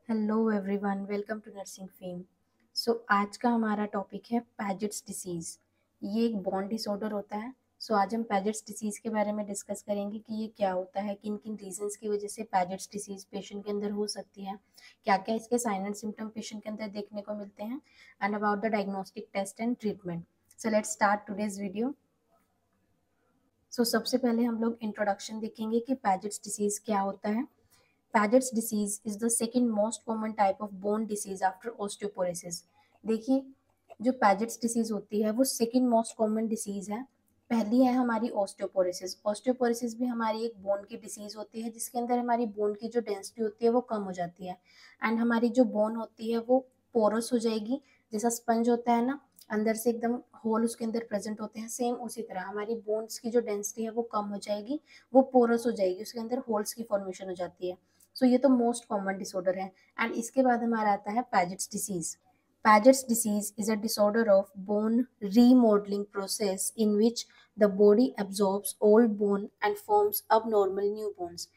Hello everyone, welcome to nursing fame. आज का हमारा टॉपिक है पैजेट्स डिसीज़। ये एक बोन डिसऑर्डर होता है। आज हम पैजेट्स डिसीज़ के बारे में डिस्कस करेंगे कि ये क्या होता है, किन किन रीजंस की वजह से पैजेट्स डिसीज़ पेशेंट के अंदर हो सकती है, क्या क्या इसके साइन एंड सिम्टम पेशेंट के अंदर देखने को मिलते हैं, and about the diagnostic test and treatment. So let's start today's video. सबसे पहले हम लोग इंट्रोडक्शन देखेंगे कि पैजेट्स डिसीज़ क्या होता है। Paget's disease is the second most common type of bone disease after osteoporosis. देखिए, जो पैजेट्स डिसीज होती है वो सेकेंड मोस्ट कॉमन डिसीज है। पहली है हमारी ऑस्टियोपोरोसिस। ऑस्टियोपोरोसिस भी हमारी एक बोन की डिसीज होती है जिसके अंदर हमारी बोन की जो डेंसिटी होती है वो कम हो जाती है, एंड हमारी जो बोन होती है वो पोरस हो जाएगी। जैसा स्पंज होता है ना, अंदर से एकदम होल उसके अंदर प्रेजेंट होते हैं, सेम उसी तरह हमारी बोन्स की जो डेंसिटी है वो कम हो जाएगी, वो पोरस हो जाएगी, उसके अंदर होल्स की फॉर्मेशन हो जाती है। ये तो मोस्ट कॉमन डिसऑर्डर है। एंड इसके बाद हमारा आता है पैजेट्स disease. Paget's disease is a disorder of bone remodeling process in which the body absorbs old bone and forms abnormal new bones.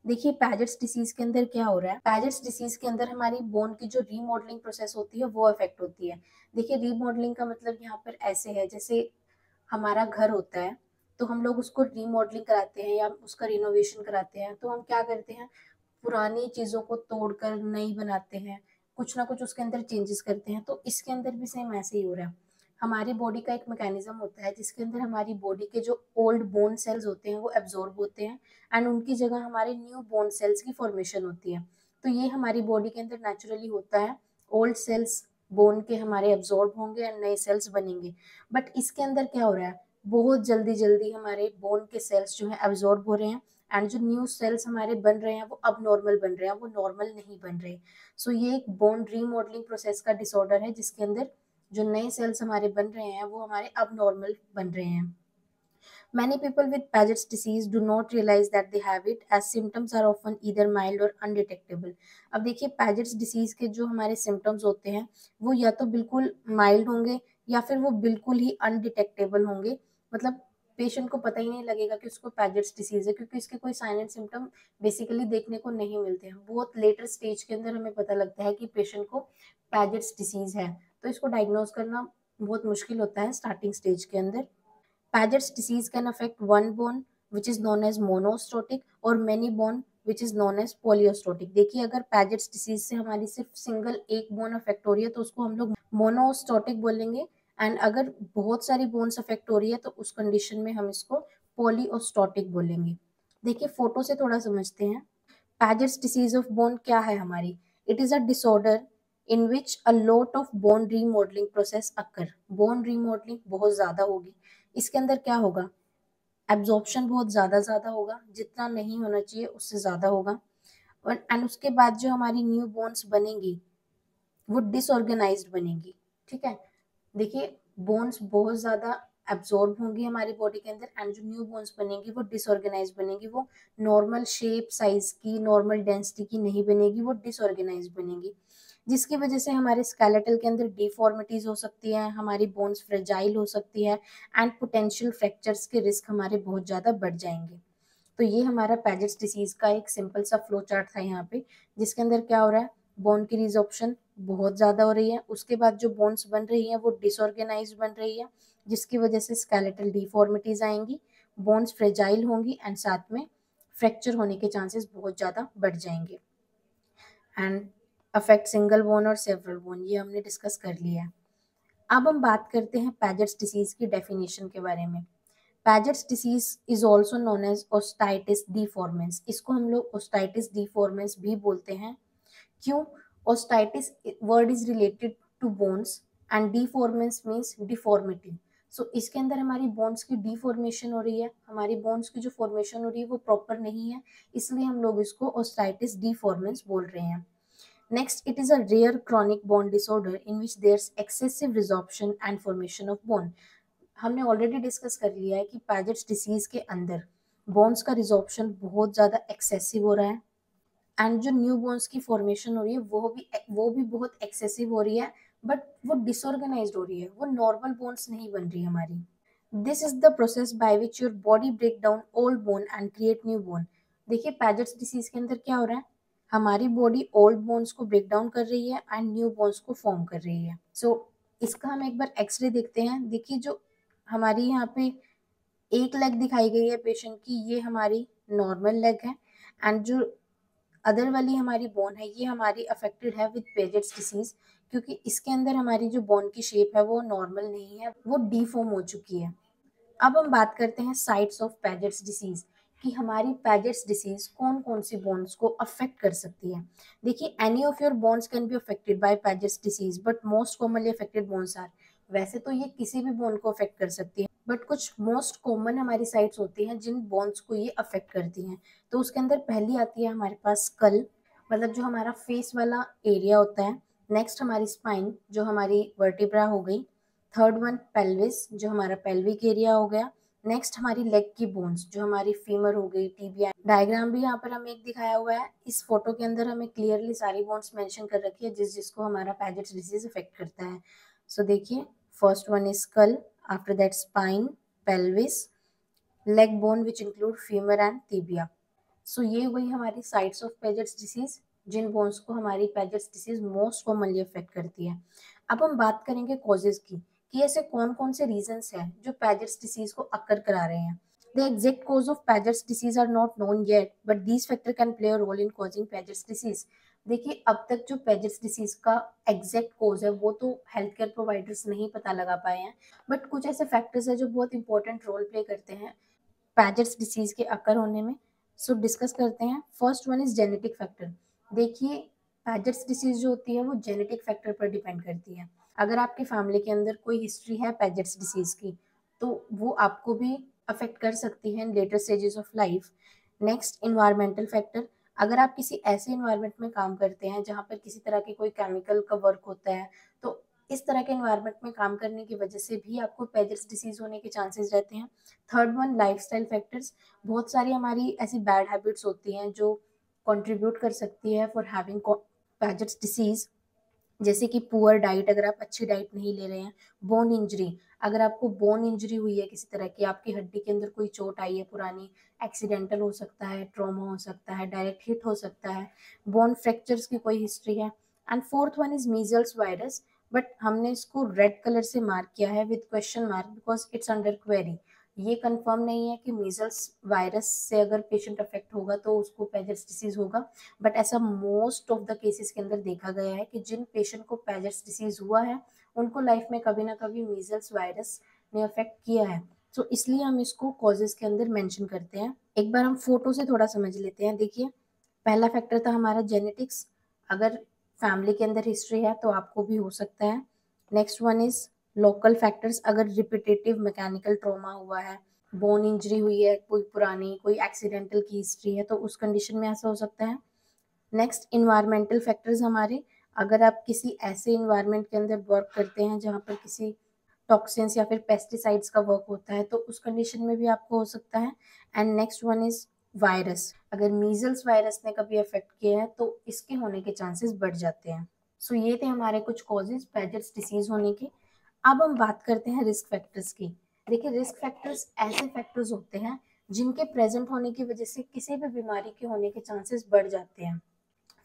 देखिए, पैजेट्स डिसीज के अंदर क्या हो रहा है। पैजेट्स डिसीज के अंदर हमारी बोन की जो रीमॉडलिंग प्रोसेस होती है वो अफेक्ट होती है। देखिए, रीमॉडलिंग का मतलब यहाँ पर ऐसे है, जैसे हमारा घर होता है तो हम लोग उसको रीमॉडलिंग कराते हैं या उसका रिनोवेशन कराते हैं, तो हम क्या करते हैं, पुरानी चीज़ों को तोड़कर नई बनाते हैं, कुछ ना कुछ उसके अंदर चेंजेस करते हैं। तो इसके अंदर भी सेम ऐसे ही हो रहा है। हमारी बॉडी का एक मैकेनिज्म होता है जिसके अंदर हमारी बॉडी के जो ओल्ड बोन सेल्स होते हैं वो एब्जॉर्ब होते हैं, एंड उनकी जगह हमारे न्यू बोन सेल्स की फॉर्मेशन होती है। तो ये हमारी बॉडी के अंदर नेचुरली होता है। ओल्ड सेल्स बोन के हमारे एब्जॉर्ब होंगे एंड नए सेल्स बनेंगे। बट इसके अंदर क्या हो रहा है, बहुत जल्दी जल्दी हमारे बोन के सेल्स जो है एब्जॉर्ब हो रहे हैं, एंड जो न्यू सेल्स हमारे बन रहे हैं वो अब नॉर्मल बन रहे हैं, वो नॉर्मल नहीं बन रहे। ये एक बोन रीमॉडलिंग प्रोसेस का डिसऑर्डर है जिसके अंदर जो नए सेल्स हमारे बन रहे हैं वो हमारे अब नॉर्मल बन रहे हैं। Many people with Paget's disease do not realize that they have it, as symptoms are often either mild or undetectable. अब देखिए, Paget's disease के जो हमारे symptoms होते हैं वो या तो बिल्कुल mild होंगे या फिर वो बिल्कुल ही undetectable होंगे। मतलब पेशेंट को पता ही नहीं लगेगा कि उसको पैजेट्स डिसीज है, क्योंकि इसके कोई साइन एंड सिम्टम बेसिकली देखने को नहीं मिलते हैं। बहुत लेटर स्टेज के अंदर हमें पता लगता है कि पेशेंट को पैजेट्स डिसीज है, तो इसको डायग्नोज करना बहुत मुश्किल होता है स्टार्टिंग स्टेज के अंदर। Paget's disease can affect one bone, which is known as monostotic, और many bone, which is known as polyostotic. देखिए, अगर Paget's disease से हमारी सिर्फ सिंगल एक बोन अफेक्ट हो रही है तो उसको हम लोग मोनोस्टोटिक बोलेंगे, एंड अगर बहुत सारी बोन्स अफेक्ट हो रही है तो उस कंडीशन में हम इसको पॉलीओस्टोटिक बोलेंगे। देखिए, फोटो से थोड़ा समझते हैं। Paget's disease of bone क्या है हमारी? It is a disorder in which a lot of bone remodeling process occur. Bone remodeling बहुत ज़्यादा होगी। इसके अंदर क्या होगा, एब्जॉर्प्शन बहुत ज़्यादा होगा, जितना नहीं होना चाहिए उससे ज़्यादा होगा। एंड उसके बाद जो हमारी न्यू बोन्स बनेंगी वो डिसऑर्गेनाइज्ड बनेंगी। ठीक है, देखिए, बोन्स बहुत ज़्यादा एब्जॉर्ब होंगी हमारी बॉडी के अंदर, एंड जो न्यू बोन्स बनेंगी वो डिसऑर्गेनाइज बनेंगी, वो नॉर्मल शेप साइज की नॉर्मल डेंसिटी की नहीं बनेगी, वो डिसऑर्गेनाइज बनेंगी, जिसकी वजह से हमारे स्केलेटल के अंदर डिफॉर्मिटीज हो सकती है, हमारी बोन्स फ्रेजाइल हो सकती है, एंड पोटेंशियल फ्रैक्चर्स के रिस्क हमारे बहुत ज़्यादा बढ़ जाएंगे। तो ये हमारा पैजेट्स डिसीज का एक सिंपल सा फ्लो चार्ट था यहाँ पे, जिसके अंदर क्या हो रहा है, बोन की रिजॉर्प्शन बहुत ज़्यादा हो रही है, उसके बाद जो बोन्स बन रही हैं वो डिसऑर्गेनाइज बन रही है, जिसकी वजह से स्केलेटल डिफॉर्मिटीज आएंगी, बोन्स फ्रेजाइल होंगी, एंड साथ में फ्रैक्चर होने के चांसेस बहुत ज़्यादा बढ़ जाएंगे। एंड अफेक्ट सिंगल बोन और सेवरल बोन, ये हमने डिस्कस कर लिया है। अब हम बात करते हैं पैजेट्स डिसीज की डेफिनेशन के बारे में। Paget's disease is also known as osteitis deformans. इसको हम लोग ओस्टाइटिस डिफॉर्मेंस भी बोलते हैं। क्यों? Osteitis word is related to bones and deformans means deformity. इसके अंदर हमारी बोन्स की डिफॉर्मेशन हो रही है, हमारी बोन्स की जो फॉर्मेशन हो रही है वो प्रॉपर नहीं है, इसलिए हम लोग इसको ओस्टाइटिस डिफॉर्मेंस बोल रहे हैं। Next, it is a rare chronic bone disorder in which there's excessive resorption and formation of bone. हमने ऑलरेडी डिस्कस कर लिया है कि पैजेट्स डिसीज के अंदर बोन्स का रिजॉर्प्शन बहुत ज़्यादा एक्सेसिव हो रहा है, एंड जो न्यू बोन्स की फॉर्मेशन हो रही है वो भी बहुत एक्सेसिव हो रही है, बट वो डिसऑर्गेनाइज्ड हो रही है, वो नॉर्मल बोन्स नहीं बन रही हमारी। This is the process by which your body break down old bone and create new bone. देखिए, पैजेट्स डिसीज के अंदर क्या हो रहा है, हमारी बॉडी ओल्ड बोन्स को ब्रेक डाउन कर रही है एंड न्यू बोन्स को फॉर्म कर रही है। सो इसका हम एक बार एक्सरे देखते हैं। देखिए जो हमारी यहाँ पे एक लेग दिखाई गई है पेशेंट की, ये हमारी नॉर्मल लेग है एंड जो अदर वाली हमारी बोन है ये हमारी अफेक्टेड है विद पेजेट्स डिसीज, क्योंकि इसके अंदर हमारी जो बोन की शेप है वो नॉर्मल नहीं है, वो डीफॉर्म हो चुकी है। अब हम बात करते हैं साइट्स ऑफ पैजेट्स डिसीज कि हमारी पैजेट्स डिसीज कौन कौन सी बोन्स को अफेक्ट कर सकती है। देखिए any of your bones can be affected by Paget's disease but most commonly affected bones are, वैसे तो ये किसी भी बोन को अफेक्ट कर सकती है बट कुछ मोस्ट कॉमन हमारी साइट्स होती हैं जिन बोन्स को ये अफेक्ट करती हैं। तो उसके अंदर पहली आती है हमारे पास स्कल, मतलब जो हमारा फेस वाला एरिया होता है। नेक्स्ट हमारी स्पाइन जो हमारी वर्टिब्रा हो गई। थर्ड वन पेल्विस जो हमारा पेल्विक एरिया हो गया। नेक्स्ट हमारी लेग की बोन्स जो हमारी फीमर हो गई, टिबिया। डायग्राम भी यहाँ पर हमें एक दिखाया हुआ है। इस फोटो के अंदर हमें क्लियरली सारी बोन्स मेंशन कर रखी है जिसको हमारा पैजेट्स डिसीज अफेक्ट करता है। सो देखिए first one is skull, after that spine, pelvis, leg bone which include femur and tibia. So ये हुई हमारी साइट्स ऑफ पैजेट्स डिसीज जिन बोन्स को हमारी Paget's disease most commonly affect करती है। अब हम बात करेंगे कॉजेज की कि ऐसे कौन कौन से रीजंस हैं जो पैजेट्स डिसीज को अकर करा रहे हैं। The exact cause of Paget's disease are not known yet but these factor can play a role in causing Paget's disease. देखिए अब तक जो पैजेट्स डिसीज का एग्जैक्ट कोज है वो तो हेल्थ केयर प्रोवाइडर्स नहीं पता लगा पाए हैं, बट कुछ ऐसे फैक्टर्स है जो बहुत इंपॉर्टेंट रोल प्ले करते हैं पैजेट्स डिसीज के अकर होने में। सो डिस्कस करते हैं। First one is genetic factor. देखिए पैजेट्स डिसीज जो होती है वो जेनेटिक फैक्टर पर डिपेंड करती है। अगर आपकी फैमिली के अंदर कोई हिस्ट्री है पैजेट्स डिसीज की तो वो आपको भी अफेक्ट कर सकती है in later stages of life. Next environmental factor. अगर आप किसी ऐसे इन्वायरमेंट में काम करते हैं जहाँ पर किसी तरह के कोई केमिकल का वर्क होता है तो इस तरह के इन्वायरमेंट में काम करने की वजह से भी आपको पैजेट्स डिसीज होने के चांसेस रहते हैं। Third one lifestyle factors. बहुत सारी हमारी ऐसी बैड हैबिट्स होती हैं जो कंट्रीब्यूट कर सकती है फॉर हैविंग पैजेट्स डिसीज, जैसे कि पुअर डाइट, अगर आप अच्छी डाइट नहीं ले रहे हैं। बोन इंजरी, अगर आपको बोन इंजरी हुई है किसी तरह की, आपकी हड्डी के अंदर कोई चोट आई है पुरानी, एक्सीडेंटल हो सकता है, ट्रॉमा हो सकता है, डायरेक्ट हिट हो सकता है, बोन फ्रैक्चर्स की कोई हिस्ट्री है। And fourth one is measles virus, but हमने इसको रेड कलर से मार्क किया है with question mark because it's under query. ये कंफर्म नहीं है कि मीजल्स वायरस से अगर पेशेंट अफेक्ट होगा तो उसको पैजेट्स डिसीज होगा, बट ऐसा मोस्ट ऑफ द केसेस के अंदर देखा गया है कि जिन पेशेंट को पैजेट्स डिसीज हुआ है उनको लाइफ में कभी ना कभी मीजल्स वायरस ने अफेक्ट किया है। तो इसलिए हम इसको कॉजेज के अंदर मेंशन करते हैं। एक बार हम फोटो से थोड़ा समझ लेते हैं। देखिए पहला फैक्टर था हमारा जेनेटिक्स, अगर फैमिली के अंदर हिस्ट्री है तो आपको भी हो सकता है। Next one is local factors, अगर रिपीटेटिव मैकेनिकल ट्रॉमा हुआ है, बोन इंजरी हुई है कोई पुरानी, कोई एक्सीडेंटल की हिस्ट्री है तो उस कंडीशन में ऐसा हो सकता है। नेक्स्ट इन्वायरमेंटल फैक्टर्स हमारे, अगर आप किसी ऐसे इन्वायरमेंट के अंदर वर्क करते हैं जहाँ पर किसी टॉक्सिन्स या फिर पेस्टिसाइड्स का वर्क होता है तो उस कंडीशन में भी आपको हो सकता है। And next one is virus, अगर मीजल्स वायरस ने कभी अफेक्ट किया है तो इसके होने के चांसेस बढ़ जाते हैं। सो ये थे हमारे कुछ कॉजेज पैजेट्स डिसीज होने के। अब हम बात करते हैं रिस्क फैक्टर्स की। देखिए रिस्क फैक्टर्स ऐसे फैक्टर्स होते हैं जिनके प्रेजेंट होने की वजह से किसी भी बीमारी के होने के चांसेस बढ़ जाते हैं।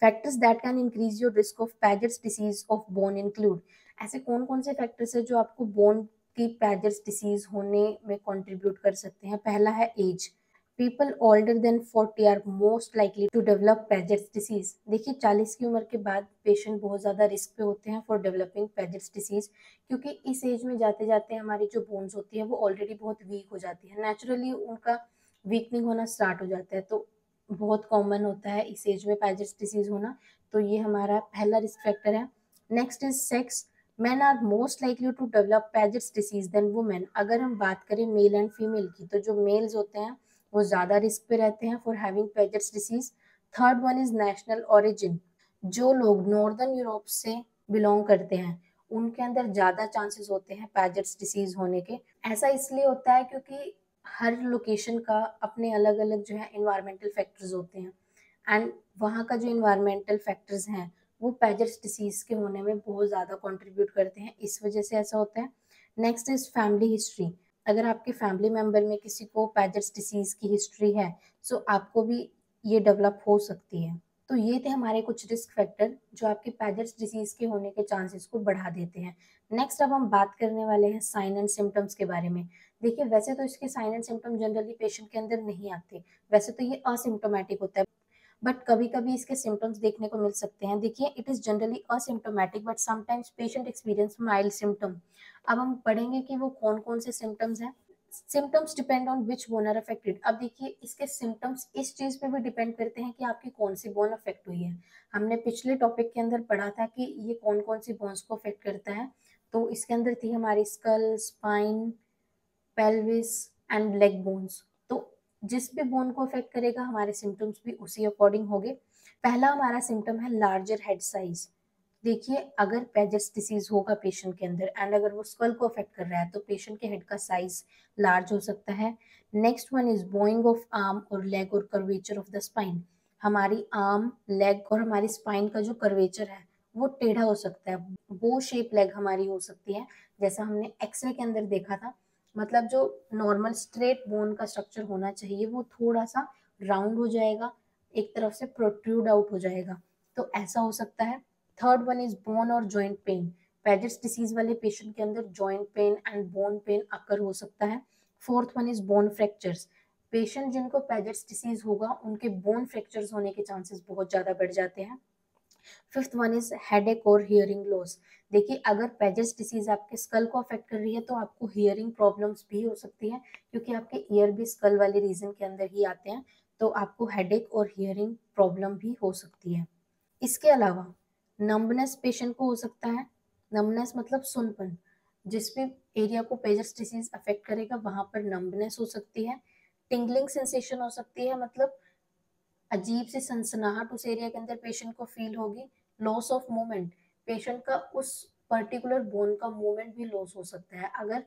Factors that can increase your risk of Paget's disease of bone include. ऐसे कौन कौन से फैक्टर्स है जो आपको बोन की पैजेट्स डिसीज होने में कंट्रीब्यूट कर सकते हैं। पहला है age. People older than 40 are most likely to develop Paget's disease. देखिए 40 की उम्र के बाद पेशेंट बहुत ज़्यादा रिस्क पे होते हैं फॉर डेवलपिंग पैजेट्स डिसीज, क्योंकि इस एज में जाते जाते हमारी जो बोन्स होती है वो ऑलरेडी बहुत वीक हो जाती है, नेचुरली उनका वीकनिंग होना स्टार्ट हो जाता है। तो बहुत कॉमन होता है इस एज में पैजेट्स डिसीज होना। तो ये हमारा पहला रिस्क फैक्टर है। Next is sex. men are most likely to develop Paget's disease than women. अगर हम बात करें मेल एंड फीमेल की तो जो मेल्स होते हैं वो ज़्यादा रिस्क पे रहते हैं for having Paget's disease. Third one is national origin. जो लोग नॉर्दर्न यूरोप से बिलोंग करते हैं उनके अंदर ज़्यादा चांसेस होते हैं पैजेट्स डिसीज होने के। ऐसा इसलिए होता है क्योंकि हर लोकेशन का अपने अलग अलग जो है इन्वायरमेंटल फैक्टर्स होते हैं एंड वहाँ का जो इन्वायरमेंटल फैक्टर्स हैं वो पैजेट्स डिसीज के होने में बहुत ज़्यादा कंट्रीब्यूट करते हैं, इस वजह से ऐसा होता है। Next is family history. अगर आपके फैमिली मेंबर में किसी को पैजेट्स डिसीज की हिस्ट्री है सो आपको भी ये डेवलप हो सकती है। तो ये थे हमारे कुछ रिस्क फैक्टर जो आपके पैजेट्स डिसीज के होने के चांसेस को बढ़ा देते हैं। नेक्स्ट अब हम बात करने वाले हैं साइन एंड सिम्टम्स के बारे में। देखिए वैसे तो इसके sign and symptom generally patient के अंदर नहीं आते, वैसे तो ये असिम्टोमेटिक होता है, बट कभी कभी इसके सिम्टम्स देखने को मिल सकते हैं। देखिए it is generally asymptomatic but sometimes patient experience mild symptom. अब हम पढ़ेंगे कि वो कौन कौन से सिम्टम्स हैं। Symptoms depend on which bone are affected. अब देखिए इसके सिम्टम्स इस चीज पे भी डिपेंड करते हैं कि आपकी कौन सी बोन अफेक्ट हुई है। हमने पिछले टॉपिक के अंदर पढ़ा था कि ये कौन कौन सी बोन्स को अफेक्ट करता है, तो इसके अंदर थी हमारी skull, spine, pelvis and leg bones. तो जिस भी बोन को अफेक्ट करेगा हमारे सिम्टम्स भी उसी अकॉर्डिंग होंगे। पहला हमारा सिम्टम है लार्जर हेड साइज। देखिए अगर पेजेट्स डिसीज होगा पेशेंट के अंदर एंड अगर वो स्कल को अफेक्ट कर रहा है तो पेशेंट के हेड का साइज लार्ज हो सकता है। Next one is Boeing of arm और लेग और कर्वेचर ऑफ द स्पाइन। हमारी आर्म, लेग और हमारी स्पाइन का जो कर्वेचर है वो टेढ़ा हो सकता है, बो शेप लेग हमारी हो सकती है, जैसा हमने एक्सरे के अंदर देखा था। मतलब जो नॉर्मल स्ट्रेट बोन का स्ट्रक्चर होना चाहिए वो थोड़ा सा राउंड हो जाएगा, एक तरफ से प्रोट्रूड आउट हो जाएगा, तो ऐसा हो सकता है। थर्ड वन इज बोन और जॉइंट पेन। पेजेट्स डिसीज वाले पेशेंट के अंदर joint pain and bone pain occur हो सकता है। Fourth one is bone fractures. Patient जिनको पेजेट्स डिसीज होगा उनके बोन फ्रैक्चर्स होने के चांसेस बहुत ज्यादा बढ़ जाते हैं। फिफ्थ वन इज हेडेक और हियरिंग लॉस। देखिए अगर पेजेस डिसीज आपके स्कल को अफेक्ट कर रही है तो आपको हियरिंग प्रॉब्लम्स भी हो सकती है, क्योंकि आपके ईयर भी स्कल वाले रीजन के अंदर ही आते हैं, तो आपको हेडेक और हियरिंग प्रॉब्लम भी हो सकती है। इसके अलावा नंबनेस पेशेंट को हो सकता है। नंबनेस मतलब सुनपन। जिस भी एरिया को पेजेस डिसीज अफेक्ट करेगा वहां पर नंबनेस हो सकती है। टिंगलिंग सेंसेशन हो सकती है, मतलब अजीब सी सनसनाहट उस एरिया के अंदर पेशेंट को फील होगी। लॉस ऑफ मूवमेंट, पेशेंट का उस पर्टिकुलर बोन का मूवमेंट भी लॉस हो सकता है। अगर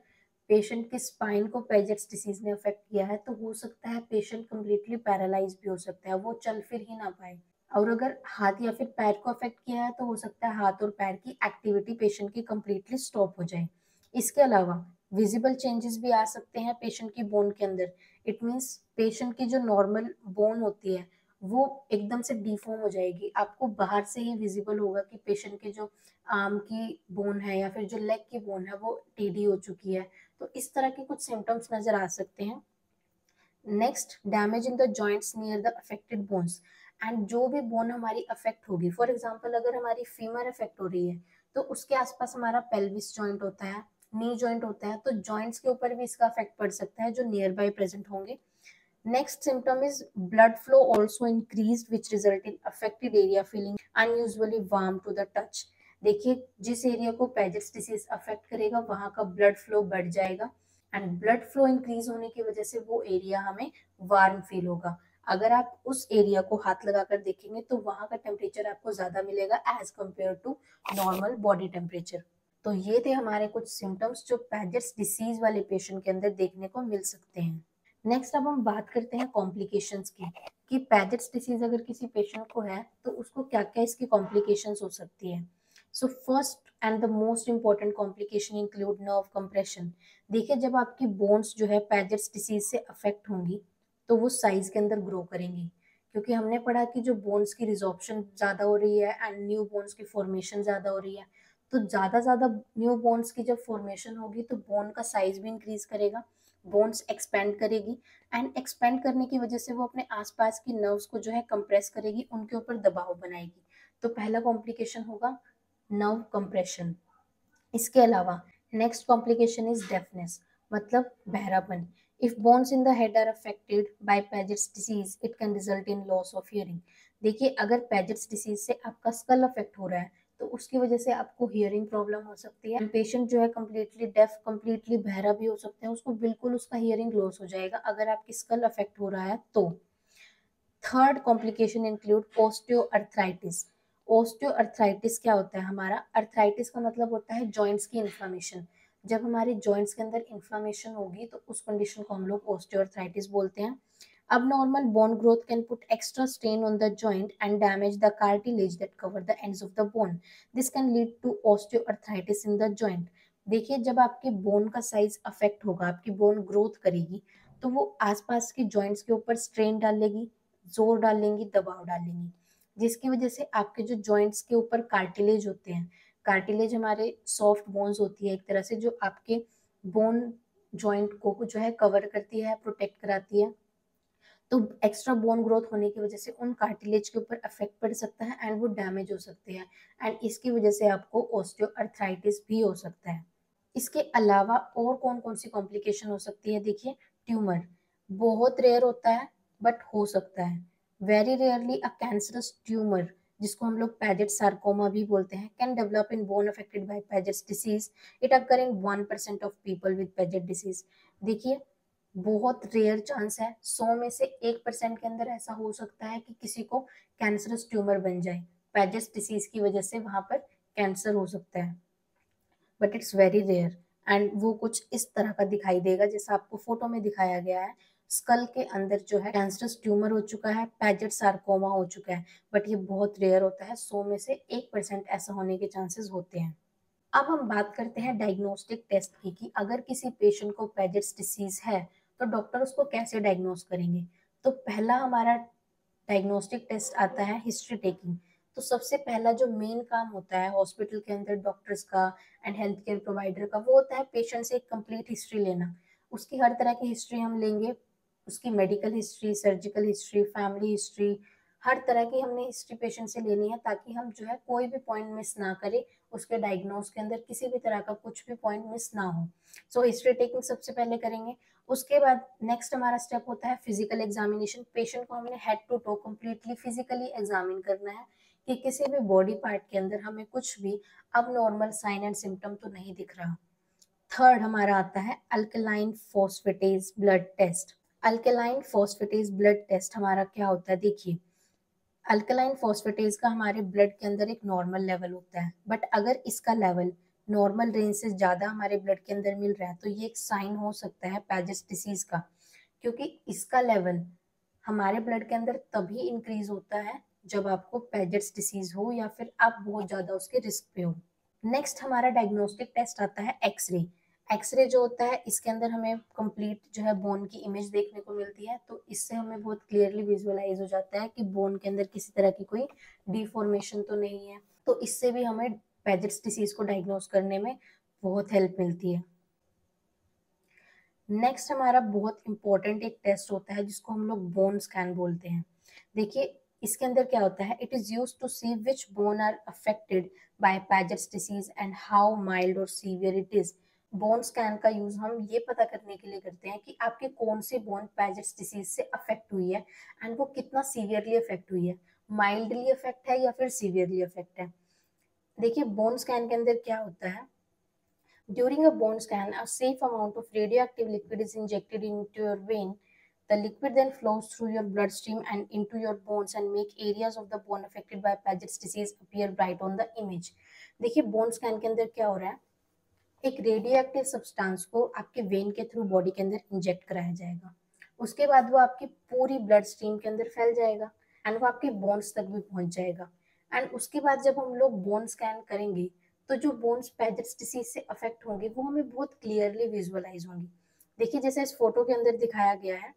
पेशेंट की स्पाइन को पेजेट्स डिसीज ने अफेक्ट किया है तो हो सकता है पेशेंट कम्प्लीटली पैरालाइज भी हो सकता है, वो चल फिर ही ना पाए। और अगर हाथ या फिर पैर को अफेक्ट किया है तो हो सकता है हाथ और पैर की एक्टिविटी पेशेंट की कम्प्लीटली स्टॉप हो जाए। इसके अलावा विजिबल चेंजेस भी आ सकते हैं पेशेंट की बोन के अंदर। इट मीन्स पेशेंट की जो नॉर्मल बोन होती है वो एकदम से डिफॉर्म हो जाएगी, आपको बाहर से ही विजिबल होगा कि पेशेंट के जो आर्म की बोन है या फिर जो लेग की बोन है वो टेढ़ी हो चुकी है। तो इस तरह के कुछ सिम्टम्स नजर आ सकते हैं। Next, damage in the joints near the affected bones. And जो भी बोन हमारी अफेक्ट होगी, फॉर एग्जांपल अगर हमारी फीमर अफेक्ट हो रही है तो उसके आसपास हमारा पेल्विस जॉइंट होता है, नी जॉइंट होता है, तो जॉइंट्स के ऊपर भी इसका इफेक्ट पड़ सकता है जो नियर बाय प्रेजेंट होंगे। Next symptom is blood flow also increased which result in affected area feeling unusually warm to the touch। देखिए जिस एरिया को पेजेट्स डिसीज अफेक्ट करेगा वहां का ब्लड फ्लो बढ़ जाएगा एंड ब्लड फ्लो इंक्रीज होने की वजह से वो एरिया हमें वार्म फील होगा। अगर आप उस एरिया को हाथ लगाकर देखेंगे तो वहां का टेम्परेचर आपको ज्यादा मिलेगा as compare to normal body temperature. तो ये थे हमारे कुछ सिम्टम्स जो पेजेट्स डिसीज वाले पेशेंट के अंदर देखने को मिल सकते हैं। नेक्स्ट अब हम बात करते हैं कॉम्प्लिकेशंस की, कि पेजेट्स डिसीज अगर किसी पेशेंट को है तो उसको क्या क्या इसकी कॉम्प्लिकेशंस हो सकती है। So first and the most important complication include nerve compression. देखिए जब आपकी बोन्स जो है पेजेट्स डिसीज से अफेक्ट होंगी तो वो साइज के अंदर ग्रो करेंगी, क्योंकि हमने पढ़ा कि जो बोन्स की रिजॉर्प्शन ज्यादा हो रही है एंड न्यू बोन्स की फॉर्मेशन ज्यादा हो रही है, तो ज्यादा न्यू बोन्स की जब फॉर्मेशन होगी तो बोन का साइज भी इंक्रीज करेगा, बोन्स एक्सपेंड करेगी एंड एक्सपेंड करने की वजह से वो अपने आसपास की नर्व्स को जो है कंप्रेस करेगी, उनके ऊपर दबाव बनाएगी। तो पहला कॉम्प्लिकेशन होगा नर्व कंप्रेशन। इसके अलावा नेक्स्ट कॉम्प्लिकेशन इज डेफनेस, मतलब बहरापन। If bones in the head are affected by Paget's disease it can result in loss of hearing. देखिए अगर पेजेट्स डिसीज से आपका स्कल अफेक्ट हो रहा है तो उसकी वजह से आपको हियरिंग प्रॉब्लम हो सकती है। पेशेंट जो है कम्प्लीटली डेफ, कम्प्लीटली बहरा भी हो सकते हैं, उसको बिल्कुल उसका हियरिंग लॉस हो जाएगा अगर आपकी स्कल अफेक्ट हो रहा है तो। Third complication include osteoarthritis. Osteoarthritis क्या होता है? हमारा अर्थराइटिस का मतलब होता है जॉइंट्स की इन्फ्लामेशन। जब हमारे जॉइंट्स के अंदर इन्फ्लामेशन होगी तो उस कंडीशन को हम लोग ऑस्टियोआर्थराइटिस बोलते हैं। Abnormal bone growth can put extra strain on the joint and damage the cartilage that cover the ends of the bone. This can lead to osteoarthritis in the joint. देखिए जब आपके bone का size affect होगा, आपकी bone growth करेगी तो वो आसपास के जॉइंट्स के ऊपर स्ट्रेन डालेगी, जोर डालेंगी, दबाव डालेंगी। जिसकी वजह से आपके जो जॉइंट्स के ऊपर कार्टिलेज होते हैं, कार्टिलेज हमारे सॉफ्ट बोन्स होती है एक तरह से, जो आपके बोन जॉइंट को जो है कवर करती है, प्रोटेक्ट कराती है। तो एक्स्ट्रा बोन ग्रोथ होने की वजह से उन कार्टिलेज के ऊपर इफेक्ट पड़ सकता है एंड वो डैमेज हो सकते हैं, एंड इसकी वजह से आपको ऑस्टियोआर्थराइटिस भी हो सकता है। इसके अलावा और कौन कौन सी कॉम्प्लिकेशन हो सकती है, देखिए ट्यूमर बहुत रेयर होता है बट हो सकता है। Very rarely a cancerous tumour, जिसको हम लोग पैजेट सार्कोमा भी बोलते हैं, can develop in bone affected by Paget's disease. It occur in 1% of people with Paget disease. देखिए बहुत रेयर चांस है, 100 में से 1% के अंदर ऐसा हो सकता है कि किसी को कैंसरस ट्यूमर बन जाए, पैजेट्स डिसीज की वजह से वहां पर कैंसर हो सकता है, but it's very rare. And वो कुछ इस तरह का दिखाई देगा जैसा आपको फोटो में दिखाया गया है। स्कल के अंदर जो है कैंसरस ट्यूमर हो चुका है, पैजेट सार्कोमा हो चुका है, बट ये बहुत रेयर होता है, 100 में से 1% ऐसा होने के चांसेस होते हैं। अब हम बात करते हैं डायग्नोस्टिक टेस्ट की, कि अगर किसी पेशेंट को पैजेट्स डिसीज है तो डॉक्टर उसको कैसे डायग्नोस करेंगे। तो पहला हमारा डायग्नोस्टिक टेस्ट आता है हिस्ट्री टेकिंग। तो सबसे पहला जो मेन काम होता है हॉस्पिटल के अंदर डॉक्टर्स का एंड हेल्थ केयर प्रोवाइडर का, वो होता है पेशेंट से एक कंप्लीट हिस्ट्री लेना। उसकी हर तरह की हिस्ट्री हम लेंगे, उसकी medical history, surgical history, family history, हर तरह की हमने हिस्ट्री पेशेंट से लेनी है, ताकि हम जो है कोई भी पॉइंट मिस ना करें, उसके डायग्नोस के अंदर किसी भी तरह का कुछ भी पॉइंट मिस ना हो। सो हिस्ट्री टेकिंग सबसे पहले करेंगे। उसके बाद नेक्स्ट हमारा स्टेप होता है फिजिकल एग्जामिनेशन। पेशेंट को हमने head to toe completely physically examine करना है कि किसी भी बॉडी पार्ट के अंदर हमें कुछ भी अब नॉर्मल साइन एंड सिम्टम तो नहीं दिख रहा। थर्ड हमारा आता है alkaline phosphatase blood test. Alkaline phosphatase blood test हमारा क्या होता है, देखिए अल्कलाइन फॉस्फेटेज का हमारे ब्लड के अंदर एक नॉर्मल लेवल होता है, बट अगर इसका लेवल नॉर्मल रेंज से ज्यादा हमारे ब्लड के अंदर मिल रहा है तो ये एक साइन हो सकता है पैजेस डिसीज का, क्योंकि इसका लेवल हमारे ब्लड के अंदर तभी इंक्रीज होता है जब आपको पैजेट्स डिसीज हो या फिर आप बहुत ज्यादा उसके रिस्क पे हो। नेक्स्ट हमारा डायग्नोस्टिक टेस्ट आता है एक्सरे। एक्सरे जो होता है इसके अंदर हमें कंप्लीट जो है बोन की इमेज देखने को मिलती है, तो इससे हमें बहुत क्लियरली विजुअलाइज हो जाता है कि बोन के अंदर किसी तरह की कोई डिफॉर्मेशन तो नहीं है, तो इससे भी हमें पैजेट्स डिसीज को डायग्नोस करने में बहुत हेल्प मिलती है। नेक्स्ट हमारा बहुत इंपॉर्टेंट एक टेस्ट होता है जिसको हम लोग बोन स्कैन बोलते हैं। देखिए इसके अंदर क्या होता है, it is used to see which bone are affected by Paget's disease and how mild or severe it is. Bone scan का यूज हम ये पता करने के लिए करते हैं कि आपके कौन से बोन पैजेट्स डिसीज से अफेक्ट हुई है एंड वो कितना सीवियरली अफेक्ट हुई है, माइल्डली अफेक्ट है या फिर सीवियरली अफेक्ट है। देखिए बोन स्कैन के अंदर क्या होता है, during a bone scan, a safe amount of radioactive liquid is injected into your vein. The liquid then flows through your bloodstream and into your bones and make areas of the bone affected by Paget's disease appear bright on the image. देखिए bone scan के अंदर क्या हो रहा है, एक radio active substance को आपके वेन के थ्रू बॉडी के अंदर इंजेक्ट कराया जाएगा। उसके बाद वो आपकी पूरी ब्लड स्ट्रीम के अंदर फैल जाएगा एंड वो आपके बोन्स तक भी पहुंच जाएगा। एंड उसके बाद जब हम लोग बोन स्कैन करेंगे तो जो बोन्स पैजेट्स डिसीज से अफेक्ट होंगे वो हमें बहुत क्लियरली विजुअलाइज होंगी। देखिए जैसे इस फोटो के अंदर दिखाया गया है,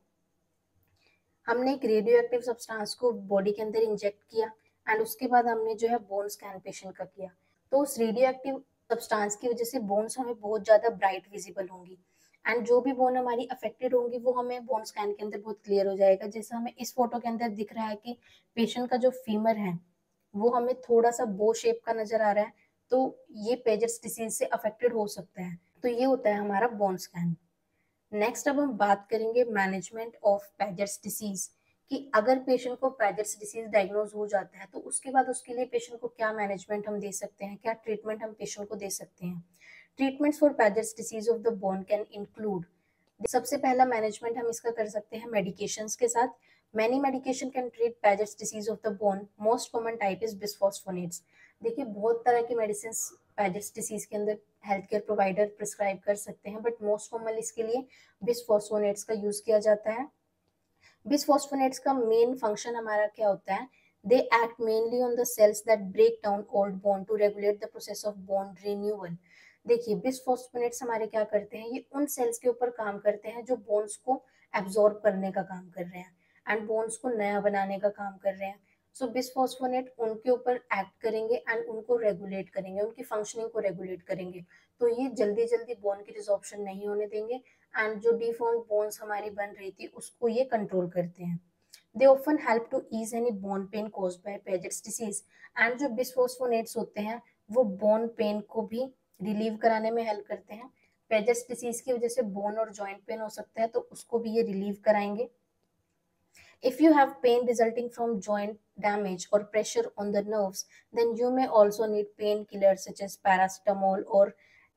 हमने एक रेडियो एक्टिव सब्सटेंस को बॉडी के अंदर इंजेक्ट किया एंड उसके बाद हमने जो है बोन स्कैन पेशेंट का किया, तो उस रेडियो एक्टिव सब्सटेंस की वजह से बोन्स हमें बहुत ज्यादा ब्राइट विजिबल होंगी एंड जो भी बोन हमारी अफेक्टेड होंगी वो हमें बोन स्कैन के अंदर बहुत क्लियर हो जाएगा। जैसे हमें इस फोटो के अंदर दिख रहा है कि पेशेंट का जो फीमर है वो हमें थोड़ा सा बो शेप का नजर आ रहा है, तो ये पेजेट्स डिसीज से अफेक्टेड हो सकता है। तो ये होता है हमारा बोन स्कैन। नेक्स्ट अब हम बात करेंगे मैनेजमेंट ऑफ पैजेट्स डिसीज, कि अगर पेशेंट को पैजेट्स डिसीज डायग्नोज हो जाता है तो उसके बाद उसके लिए पेशेंट को क्या मैनेजमेंट हम दे सकते हैं, क्या ट्रीटमेंट हम पेशेंट को दे सकते हैं। Treatments for Paget's disease of the bone can include, सबसे पहला मैनेजमेंट हम इसका कर सकते हैं मेडिकेशंस के साथ। Many medication can treat Paget's disease of the bone, most common type is bisphosphonates. देखिए बहुत तरह की मेडिसिन पैजेट्स डिसीज के अंदर हेल्थ केयर प्रोवाइडर प्रिस्क्राइब कर सकते हैं, बट मोस्ट कॉमन इसके लिए बिस्फॉस्फोनेट्स का यूज किया जाता है। बिस्फॉस्फोनेट्स का मेन फंक्शन हमारा क्या होता है, they act mainly on the cells that break down old bone to regulate the process of bone renewal. देखिए बिस्फॉस्फोनेट्स हमारे क्या करते हैं, ये उन सेल्स के ऊपर काम करते हैं जो बोन्स को एब्जॉर्ब करने का काम कर रहे हैं एंड बोन्स को नया बनाने का काम कर रहे हैं। सो बिसफॉस्फोनेट उनके ऊपर एक्ट करेंगे एंड उनको रेगुलेट करेंगे, उनकी फंक्शनिंग को रेगुलेट करेंगे। तो ये जल्दी जल्दी बोन की रिजॉर्प्शन नहीं होने देंगे एंड जो डिफॉर्म बोन्स हमारी बन रही थी उसको ये कंट्रोल करते हैं। They often help to ease any bone pain caused by Paget's disease. And जो बिसफॉस्फोनेट्स होते हैं वो बोन पेन को भी रिलीव कराने में हेल्प करते हैं। पेजेट्स डिसीज की वजह से बोन और जॉइंट पेन हो सकता है, तो उसको भी ये रिलीव कराएंगे। If you have pain resulting from joint damage or pressure on the nerves, then you may also need painkillers such as paracetamol or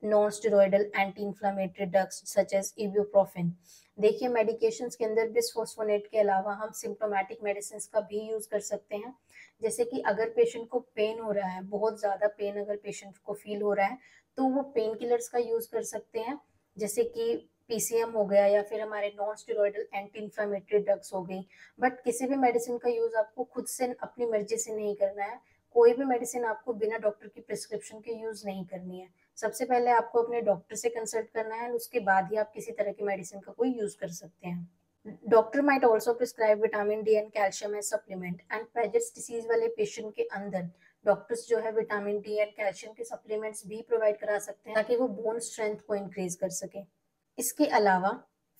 non-steroidal anti-inflammatory drugs such as ibuprofen. देखिए medications के अंदर बिसफॉस्फोनेट के अलावा हम symptomatic medicine का भी use कर सकते हैं। जैसे कि अगर पेशेंट को पेन हो रहा है, बहुत ज्यादा पेन अगर पेशेंट को फील हो रहा है, तो वो पेन किलर्स का यूज कर सकते हैं, जैसे कि पीसीएम हो गया या फिर हमारे non steroidal anti inflammatory drugs हो गई। बट किसी भी मेडिसिन का यूज आपको खुद से अपनी मर्जी से नहीं करना है। कोई भी मेडिसिन आपको बिना डॉक्टर की प्रिस्क्रिप्शन के यूज नहीं करनी है। सबसे पहले आपको अपने डॉक्टर से कंसल्ट करना है, उसके बाद ही आप किसी तरह की मेडिसिन का कोई यूज कर सकते हैं। Doctor might also prescribe vitamin D and calcium as supplement and Paget's disease वाले पेशेंट के अंदर डॉक्टर्स जो है विटामिन डी एंड कैल्शियम के सप्लीमेंट्स भी प्रोवाइड करा सकते हैं ताकि वो बोन स्ट्रेंथ को इंक्रीज कर सके। इसके अलावा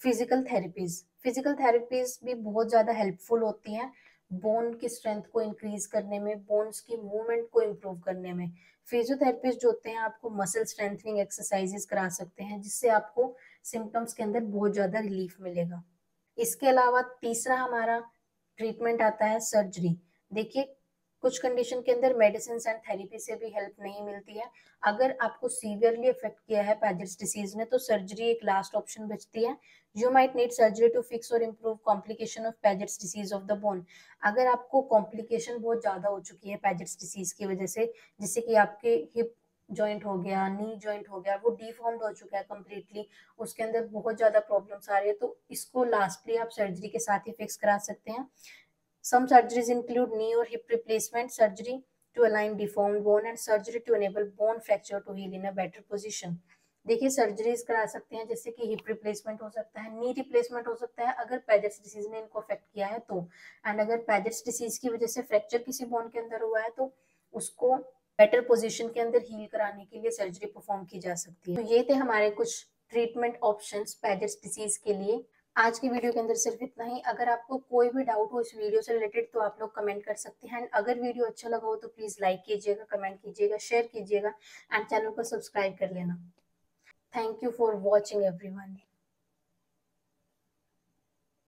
फिजिकल थेरेपीज भी बहुत ज़्यादा हेल्पफुल होती हैं बोन की स्ट्रेंथ को इंक्रीज करने में, बोन्स की मूवमेंट को इम्प्रूव करने में। फिजियोथेरेपिस्ट जो होते हैं आपको मसल स्ट्रेंथनिंग एक्सरसाइजेस करा सकते हैं, जिससे आपको सिम्टम्स के अंदर बहुत ज़्यादा रिलीफ मिलेगा। इसके अलावा तीसरा हमारा ट्रीटमेंट आता है सर्जरी। देखिए कुछ कंडीशन के अंदर मेडिसिन एंड थेरेपी से भी हेल्प नहीं मिलती है। अगर आपको सीवियरली अफेक्ट किया है पेजेट्स डिसीज ने, तो सर्जरी एक लास्ट ऑप्शन बचती है। You might need surgery to fix or improve complication of Paget's disease of the bone. अगर आपको कॉम्प्लिकेशन बहुत ज्यादा हो चुकी है पेजेट्स डिसीज की वजह से, जैसे कि आपके हिप जॉइंट हो गया, नी जॉइंट हो गया, वो डिफॉर्म्ड हो चुका है कम्प्लीटली, उसके अंदर बहुत ज्यादा प्रॉब्लम्स आ रही है, तो इसको लास्टली आप सर्जरी के साथ ही फिक्स करा सकते हैं। Some surgeries include knee or hip replacement surgery to align deformed bone and surgery to enable bone fracture to heal in a better position. देखिए सर्जरीज करा सकते हैं, जैसे कि हिप रिप्लेसमेंट हो सकता है, नी रिप्लेसमेंट हो सकता है अगर पेजेट्स डिसीज ने इनको अफेक्ट किया है तो। एंड अगर पेजेट्स डिसीज की वजह से फ्रैक्चर किसी बोन के अंदर हुआ है तो उसको बेटर पोजीशन के अंदर हील कराने के लिए सर्जरी परफॉर्म की जा सकती है। तो ये थे हमारे कुछ ट्रीटमेंट ऑप्शंस पेजेट्स डिसीज के लिए। आज की वीडियो के अंदर सिर्फ इतना ही। अगर आपको कोई भी डाउट हो इस वीडियो से रिलेटेड तो आप लोग कमेंट कर सकते हैं। एंड अगर वीडियो अच्छा लगा हो तो प्लीज लाइक कीजिएगा, कमेंट कीजिएगा, शेयर कीजिएगा एंड चैनल को सब्सक्राइब कर लेना। Thank you for watching everyone.